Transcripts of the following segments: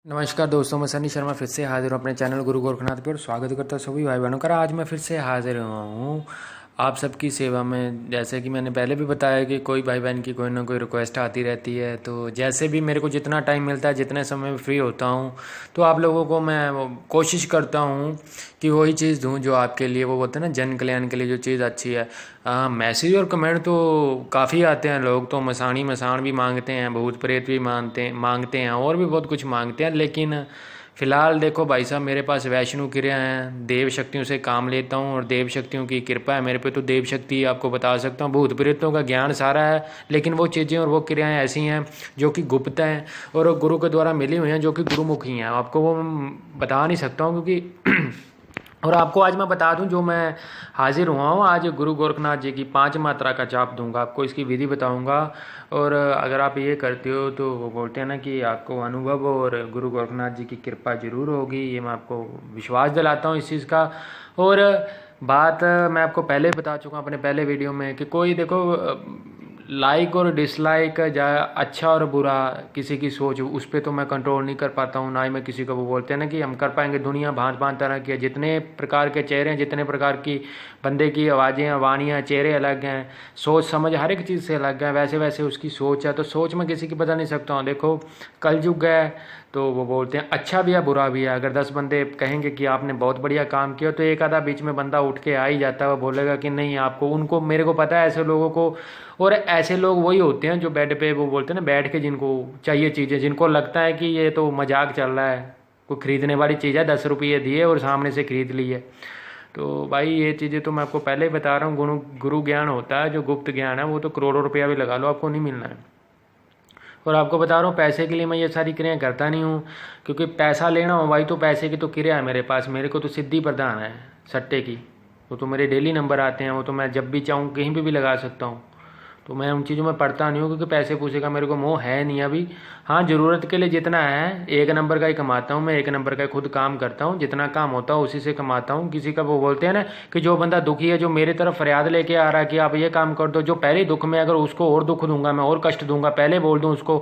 नमस्कार दोस्तों, मैं सनी शर्मा फिर से हाजिर हूँ अपने चैनल गुरु गोरखनाथ पे और स्वागत करता हूँ सभी भाई बहनों का। आज मैं फिर से हाजिर हुआ हूँ आप सबकी सेवा में। जैसे कि मैंने पहले भी बताया कि कोई भाई बहन की कोई ना कोई रिक्वेस्ट आती रहती है, तो जैसे भी मेरे को जितना टाइम मिलता है, जितने समय में फ्री होता हूँ, तो आप लोगों को मैं कोशिश करता हूँ कि वही चीज़ दूँ जो आपके लिए, वो बोलते हैं ना, जन कल्याण के लिए जो चीज़ अच्छी है। मैसेज और कमेंट तो काफ़ी आते हैं, लोग तो मसाणी मसान भी मांगते हैं, भूत प्रेत भी मांगते हैं और भी बहुत कुछ मांगते हैं। लेकिन फ़िलहाल देखो भाई साहब, मेरे पास वैष्णो क्रिया हैं, देव शक्तियों से काम लेता हूँ और देव शक्तियों की कृपा है मेरे पे। तो देव शक्ति आपको बता सकता हूँ, भूत प्रेतों का ज्ञान सारा है, लेकिन वो चीज़ें और वो क्रियाएं ऐसी हैं जो कि गुप्त हैं और गुरु के द्वारा मिली हुई हैं, जो कि गुरुमुखी हैं। आपको वो बता नहीं सकता हूँ क्योंकि और आपको आज मैं बता दूं, जो मैं हाजिर हुआ हूँ आज गुरु गोरखनाथ जी की 5 मात्रा का जाप दूंगा, आपको इसकी विधि बताऊंगा। और अगर आप ये करते हो तो वो बोलते हैं ना कि आपको अनुभव और गुरु गोरखनाथ जी की कृपा जरूर होगी, ये मैं आपको विश्वास दिलाता हूँ इस चीज़ का। और बात मैं आपको पहले बता चुका हूँ अपने पहले वीडियो में कि कोई देखो लाइक और डिसलाइक, या अच्छा और बुरा किसी की सोच, उस पर तो मैं कंट्रोल नहीं कर पाता हूँ, ना ही मैं किसी को। वो बोलते हैं ना कि हम कर पाएंगे। दुनिया भांत भांत तरह की है, जितने प्रकार के चेहरे हैं, जितने प्रकार की बंदे की आवाज़ें, वाणियाँ, चेहरे अलग हैं, सोच समझ हर एक चीज़ से अलग है, वैसे वैसे उसकी सोच है। तो सोच मैं किसी की बदल नहीं सकता हूँ। देखो कलयुग है, तो वो बोलते हैं अच्छा भी है बुरा भी है। अगर 10 बंदे कहेंगे कि आपने बहुत बढ़िया काम किया, तो एक आधा बीच में बंदा उठ के आ ही जाता है, वो बोलेगा कि नहीं आपको, उनको, मेरे को पता है ऐसे लोगों को। और ऐसे लोग वही होते हैं जो बेड पे, वो बोलते हैं ना, बैठ के जिनको चाहिए चीज़ें, जिनको लगता है कि ये तो मजाक चल रहा है, कोई खरीदने वाली चीज़ है, 10 रुपये दिए और सामने से खरीद ली है। तो भाई ये चीज़ें तो मैं आपको पहले ही बता रहा हूँ, गुरु गुरु ज्ञान होता है जो गुप्त ज्ञान है, वो तो करोड़ों रुपया भी लगा लो आपको नहीं मिलना है। और आपको बता रहा हूँ, पैसे के लिए मैं ये सारी क्रियाएं करता नहीं हूँ, क्योंकि पैसा लेना हो भाई तो पैसे की तो क्रिया है मेरे पास। मेरे को तो सिद्धि प्रदान है सट्टे की, वो तो मेरे डेली नंबर आते हैं, वो तो मैं जब भी चाहूँ कहीं भी लगा सकता हूँ। तो मैं उन चीज़ों में पढ़ता नहीं हूँ, क्योंकि पैसे पूसे का मेरे को मोह है नहीं अभी। हाँ, ज़रूरत के लिए जितना है, एक नंबर का ही कमाता हूँ मैं, एक नंबर का खुद काम करता हूँ, जितना काम होता है उसी से कमाता हूँ। किसी का, वो बोलते हैं ना कि जो बंदा दुखी है, जो मेरे तरफ फरियाद लेके आ रहा है कि आप ये काम कर दो, जो पहले ही दुख में, अगर उसको और दुख दूंगा मैं, और कष्ट दूंगा, पहले बोल दूँ उसको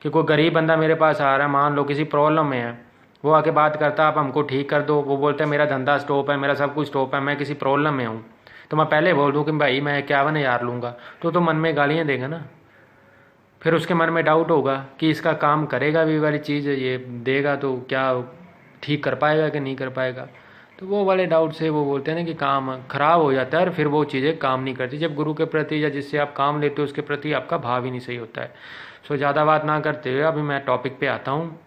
कि कोई गरीब बंदा मेरे पास आ रहा है, मान लो किसी प्रॉब्लम में है, वो आके बात करता है आप हमको ठीक कर दो, वो बोलता है मेरा धंधा स्टॉप है, मेरा सब कुछ स्टॉप है, मैं किसी प्रॉब्लम में हूँ, तो मैं पहले बोल दूँ कि भाई मैं 51,000 लूँगा, तो मन में गालियाँ देगा ना। फिर उसके मन में डाउट होगा कि इसका काम करेगा भी वाली चीज़ ये देगा तो क्या ठीक कर पाएगा कि नहीं कर पाएगा। तो वो वाले डाउट से वो बोलते हैं ना कि काम खराब हो जाता है और फिर वो चीज़ें काम नहीं करती, जब गुरु के प्रति या जिससे आप काम लेते हो उसके प्रति आपका भाव ही नहीं सही होता है। सो ज़्यादा बात ना करते हुए अभी मैं टॉपिक पे आता हूँ।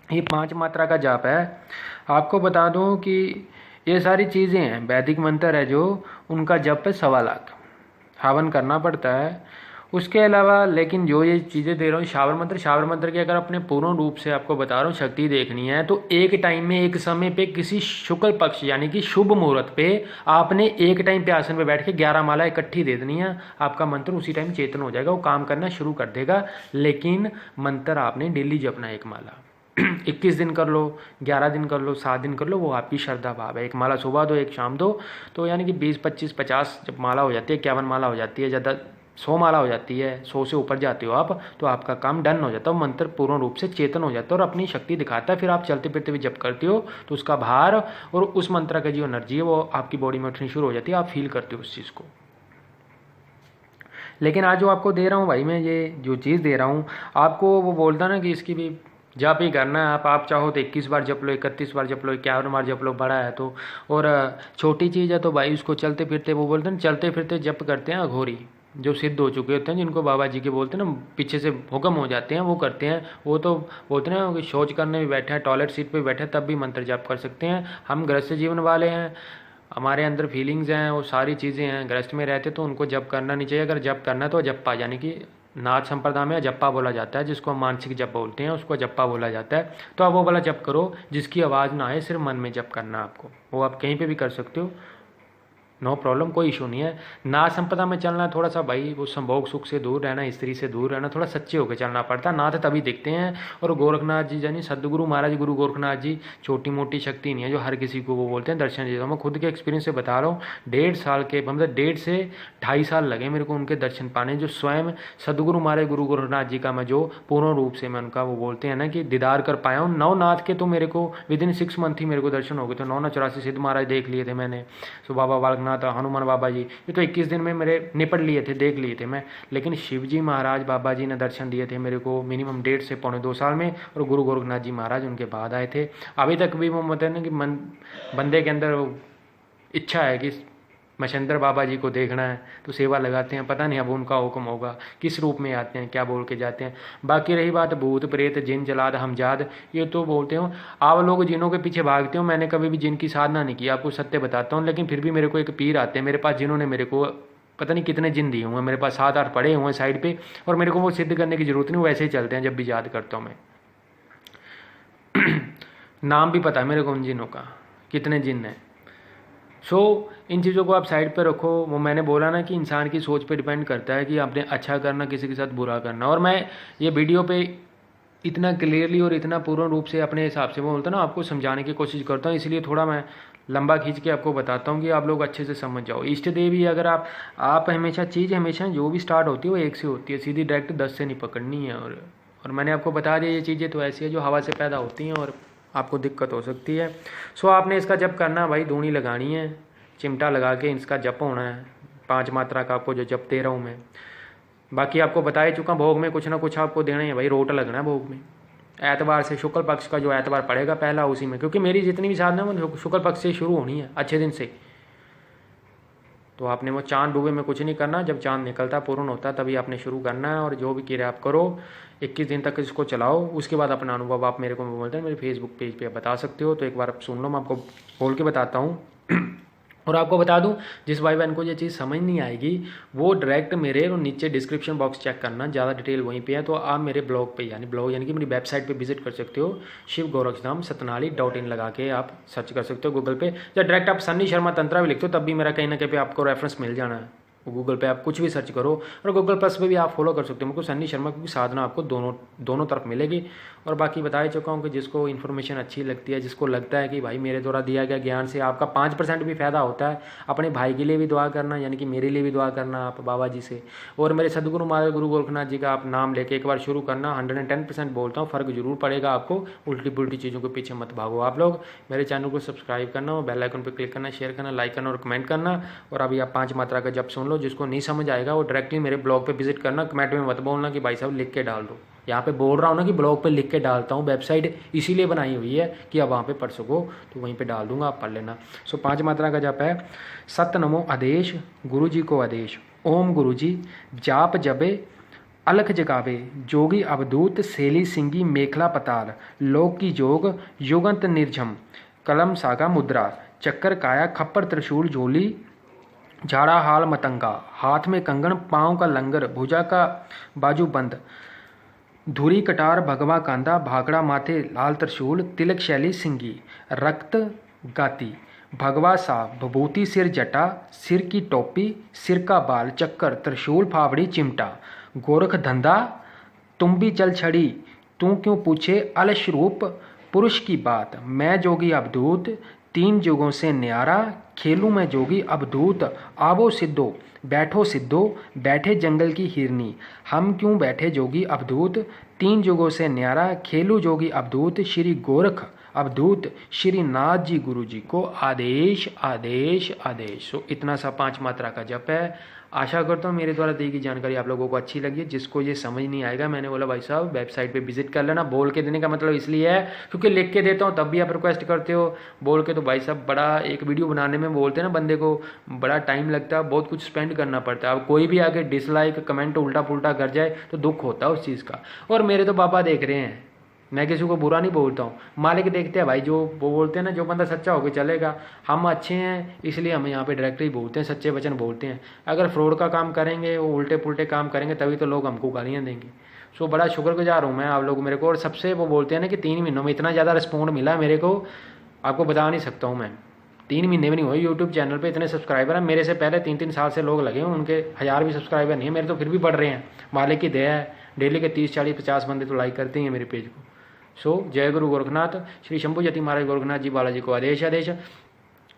ये 5 मात्रा का जाप है। आपको बता दूँ कि ये सारी चीज़ें हैं, वैदिक मंत्र है जो, उनका जप है 1.25 लाख, हवन करना पड़ता है। उसके अलावा लेकिन जो ये चीज़ें दे रहा हूँ, शावर मंत्र की अगर अपने पूर्ण रूप से आपको बता रहा हूँ शक्ति देखनी है, तो एक टाइम में, एक समय पे, किसी शुक्ल पक्ष यानी कि शुभ मुहूर्त पे आपने एक टाइम पे आसन पे बैठ के 11 माला इकट्ठी दे देनी है। आपका मंत्र उसी टाइम चेतन हो जाएगा, वो काम करना शुरू कर देगा। लेकिन मंत्र आपने डेली जपना है, एक माला 21 दिन कर लो, 11 दिन कर लो, 7 दिन कर लो, वो आपकी श्रद्धा भाव है। एक माला सुबह दो, एक शाम दो, तो यानी कि 20, 25, 50 जब माला हो जाती है, 51 माला हो जाती है, ज़्यादा 100 माला हो जाती है, 100 से ऊपर जाते हो आप, तो आपका काम डन हो जाता है, मंत्र पूर्ण रूप से चेतन हो जाता है और अपनी शक्ति दिखाता है। फिर आप चलते फिरते भी जब करते हो तो उसका भार और उस मंत्र का जो एनर्जी है वो आपकी बॉडी में उठनी शुरू हो जाती है, आप फील करते हो उस चीज़ को। लेकिन आज जो आपको दे रहा हूँ भाई, मैं ये जो चीज़ दे रहा हूँ आपको, वो बोलता ना कि इसकी भी जप ही करना है। आप चाहो तो 21 बार जप लो, 31 बार जप लो, 51 बार जप लो, बड़ा है तो। और छोटी चीज़ है तो भाई उसको चलते फिरते, वो बोलते हैं चलते फिरते जप करते हैं अघोरी, जो सिद्ध हो चुके होते हैं, जिनको बाबा जी के बोलते हैं ना, पीछे से हुक्म हो जाते हैं, वो करते हैं। वो तो बोलते हैं कि शौच करने भी बैठे हैं, टॉयलेट सीट पे बैठे हैं, तब भी मंत्र जाप कर सकते हैं। हम गृहस्थ जीवन वाले हैं, हमारे अंदर फीलिंग्स हैं, वो सारी चीज़ें हैं, गृहस्थ में रहते तो उनको जप करना नहीं चाहिए। अगर जप करना है तो जप्पा, यानी कि नाथ संप्रदाय में जप्पा बोला जाता है, जिसको हम मानसिक जप बोलते हैं, उसको जप्पा बोला जाता है। तो आप वो वाला जप करो जिसकी आवाज़ ना आए, सिर्फ मन में जप करना आपको, वो आप कहीं पे भी कर सकते हो। नो प्रॉब्लम, कोई इशू नहीं है। ना संपदा में चलना थोड़ा सा भाई, वो संभोग सुख से दूर रहना, स्त्री से दूर रहना, थोड़ा सच्चे होकर चलना पड़ता है। नाथ तभी दिखते हैं। और गोरखनाथ जी यानी सदगुरु महाराज गुरु गोरखनाथ जी छोटी मोटी शक्ति नहीं है जो हर किसी को वो बोलते हैं दर्शन देता हूँ। मैं खुद के एक्सपीरियंस से बता रहा हूँ, 1.5 साल के मतलब 1.5 से 2.5 साल लगे मेरे को उनके दर्शन पाने, जो स्वयं सदगुरु महाराज गुरु गोरखनाथ जी का मैं जो पूर्ण रूप से मैं उनका वो बोलते हैं ना कि दीदार कर पाया हूँ। 9 नाथ के तो मेरे को विदिन 6 मंथ ही मेरे को दर्शन हो गए थे। 984 सिद्ध महाराज देख लिए थे मैंने, सो बाबा बालकनाथ, हनुमान बाबा जी, ये तो 21 दिन में मेरे निपट लिए थे, देख लिए थे मैं। लेकिन शिव जी महाराज बाबा जी ने दर्शन दिए थे मेरे को मिनिमम 1.5 से पौने 2 साल में, और गुरु गोरखनाथ जी महाराज उनके बाद आए थे। अभी तक भी वो मतलब ना कि बंदे के अंदर इच्छा है कि मच्छिंद्र बाबा जी को देखना है, तो सेवा लगाते हैं। पता नहीं अब उनका हुक्म होगा, किस रूप में आते हैं, क्या बोल के जाते हैं। बाकी रही बात भूत प्रेत जिन जलाद हमजाद, ये तो बोलते हो आप लोग जिनों के पीछे भागते हो। मैंने कभी भी जिन की साधना नहीं की, आपको सत्य बताता हूँ। लेकिन फिर भी मेरे को एक पीर आते हैं मेरे पास, जिन्होंने मेरे को पता नहीं कितने जिन दिए हुए हैं। मेरे पास 7-8 पड़े हुए हैं साइड पे, और मेरे को वो सिद्ध करने की जरूरत नहीं, वैसे ही चलते हैं जब भी याद करता हूँ मैं। नाम भी पता है मेरे को उन जिनों का, कितने जिन हैं। इन चीज़ों को आप साइड पे रखो। वो मैंने बोला ना कि इंसान की सोच पे डिपेंड करता है कि आपने अच्छा करना, किसी के साथ बुरा करना। और मैं ये वीडियो पे इतना क्लियरली और इतना पूर्ण रूप से अपने हिसाब से वो बोलता ना आपको समझाने की कोशिश करता हूँ, इसलिए थोड़ा मैं लंबा खींच के आपको बताता हूँ कि आप लोग अच्छे से समझ जाओ। इष्ट देवी अगर आप हमेशा चीज़ हमेशा जो भी स्टार्ट होती है वो एक से होती है, सीधी डायरेक्ट 10 से नहीं पकड़नी है। और मैंने आपको बता दिया ये चीज़ें तो ऐसी है जो हवा से पैदा होती हैं और आपको दिक्कत हो सकती है। आपने इसका जप करना भाई, धूनी लगानी है, चिमटा लगा के इसका जप होना है। 5 मात्रा का आपको जो जप दे रहा हूँ मैं। बाकी आपको बता ही चुका, भोग में कुछ ना कुछ आपको देना ही है भाई, रोट लगना है भोग में। एतवार से शुक्ल पक्ष का जो एतवार पड़ेगा पहला, उसी में, क्योंकि मेरी जितनी भी साधना है वो शुक्ल पक्ष से शुरू होनी है, अच्छे दिन से। तो आपने वो चांद डूबे में कुछ नहीं करना, जब चांद निकलता पूर्ण होता तभी आपने शुरू करना है। और जो भी क्रिया आप करो 21 दिन तक इसको चलाओ। उसके बाद अपना अनुभव आप मेरे को बोलते हैं मेरे फेसबुक पेज पे बता सकते हो। तो एक बार आप सुन लो, मैं आपको बोल के बताता हूँ। और आपको बता दूं, जिस भाई बहन को ये चीज़ समझ नहीं आएगी वो डायरेक्ट मेरे और नीचे डिस्क्रिप्शन बॉक्स चेक करना, ज़्यादा डिटेल वहीं पे है। तो आप मेरे ब्लॉग पे यानी कि मेरी वेबसाइट पे विजिट कर सकते हो, शिव गोरक्षधाम सतनाली.in लगा के आप सर्च कर सकते हो गूगल पे, या डायरेक्ट आप सन्नी शर्मा तंत्रा भी लिखते हो तब भी मेरा कहीं ना कहीं पे आपको रेफरेंस मिल जाना है। गूगल पे आप कुछ भी सर्च करो, और गूगल प्लस पे भी आप फॉलो कर सकते हो मुझको सन्नी शर्मा, क्योंकि साधना आपको दोनों तरफ मिलेगी। और बाकी बता ही चुका हूँ कि जिसको इन्फॉर्मेशन अच्छी लगती है, जिसको लगता है कि भाई मेरे द्वारा दिया गया ज्ञान से आपका 5% भी फ़ायदा होता है, अपने भाई के लिए भी दुआ करना, यानी कि मेरे लिए भी दुआ करना आप बाबा जी से। और मेरे सदगुरु महाराज गुरु गोरखनाथ जी का आप नाम लेके एक बार शुरू करना। 110% बोलता हूँ, फ़र्क जरूर पड़ेगा आपको। उल्टी पुल्टी चीज़ों के पीछे मत भागो। आप लोग मेरे चैनल को सब्सक्राइब करना और बेल आइकन पर क्लिक करना, शेयर करना, लाइक करना और कमेंट करना। और अभी आप 5 मात्रा का जप सुन लो। जिसको नहीं समझ आएगा वो डायरेक्टली मेरे ब्लॉग पे विजिट करना। कमेंट में मत बोलना कि भाई साहब लिख के डाल दो, यहाँ पे बोल रहा हूँ ना कि ब्लॉग पे लिख के डालता हूँ। वेबसाइट इसीलिए बनाई हुई है कि आप वहाँ पे पढ़ सको, तो वहीं पे डाल दूंगा, आप पढ़ लेना। 5 मात्रा का जप है। सत नमो आदेश, गुरु जी को आदेश। ओम गुरु जी जाप जबे अलख जगावे, जोगी अवधूत सेली सिंगी मेखला पताल, लोक की जोग युगंत निर्झम, कलम सागा मुद्रा, चक्कर काया खप्पर त्रिशूल झोली, झाड़ा हाल मतंगा, हाथ में कंगन पाँव का लंगर, भुजा का बाजू बंद, धुरी कटार भगवा कांदा, भागड़ा माथे लाल त्रिशूल, तिलक शैली सिंगी, रक्त गाती, भगवा साफ, भभूति सिर जटा, सिर की टोपी, सिर का बाल, चक्कर त्रिशूल फावड़ी चिमटा, गोरख धंधा तुम भी चल छड़ी, तू क्यों पूछे अलश रूप, पुरुष की बात, मैं जोगी अवधूत, 3 जुगों से न्यारा, खेलूं मैं जोगी अवधूत, आवो सिद्धो बैठो सिद्धो, बैठे जंगल की हिरनी, हम क्यों बैठे जोगी अवधूत, 3 जुगों से न्यारा, खेलू जोगी अवधूत, श्री गोरख अवधूत, श्री नाथ जी गुरु जी को आदेश आदेश आदेश। इतना सा 5 मात्रा का जप है। आशा करता हूँ मेरे द्वारा दी गई जानकारी आप लोगों को अच्छी लगी है। जिसको ये समझ नहीं आएगा, मैंने बोला भाई साहब वेबसाइट पे विजिट कर लेना। बोल के देने का मतलब इसलिए है क्योंकि लिख के देता हूँ तब भी आप रिक्वेस्ट करते हो, बोल के तो भाई साहब बड़ा एक वीडियो बनाने में बोलते हैं ना बंदे को बड़ा टाइम लगता है, बहुत कुछ स्पेंड करना पड़ता है। अब कोई भी आके डिसलाइक कमेंट उल्टा पुल्टा कर जाए तो दुख होता है उस चीज़ का। और मेरे तो पापा देख रहे हैं, मैं किसी को बुरा नहीं बोलता हूँ, मालिक देखते हैं भाई। जो वो बोलते हैं ना, जो बंदा सच्चा होकर चलेगा, हम अच्छे हैं इसलिए हम यहाँ पे डायरेक्टली बोलते हैं, सच्चे वचन बोलते हैं। अगर फ्रॉड का काम करेंगे, वो उल्टे पुल्टे काम करेंगे, तभी तो लोग हमको गालियाँ देंगे। बड़ा शुक्रगुजार हूँ मैं आप लोग मेरे को। और सबसे वो बोलते हैं ना कि 3 महीनों में इतना ज़्यादा रिस्पॉन्ड मिला मेरे को, आपको बता नहीं सकता हूँ मैं। 3 महीने भी नहीं हुए यूट्यूब चैनल पे इतने सब्सक्राइबर हैं। मेरे से पहले 3-3 साल से लोग लगे हैं, उनके 1000 भी सब्सक्राइबर नहीं है, मेरे तो फिर भी बढ़ रहे हैं। मालिक की दया है, डेली के 30-40-50 बंदे तो लाइक करते ही हैं मेरे पेज को। सो जय गुरु गोरखनाथ, श्री शंभू जति महाराज गोरखनाथ जी बालाजी को आदेश आदेश।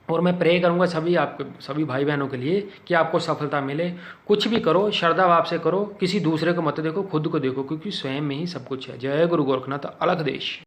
और मैं प्रे करूंगा सभी भाई बहनों के लिए कि आपको सफलता मिले। कुछ भी करो श्रद्धा भाव से करो, किसी दूसरे को मत देखो, खुद को देखो, क्योंकि स्वयं में ही सब कुछ है। जय गुरु गोरखनाथ, अलग देश।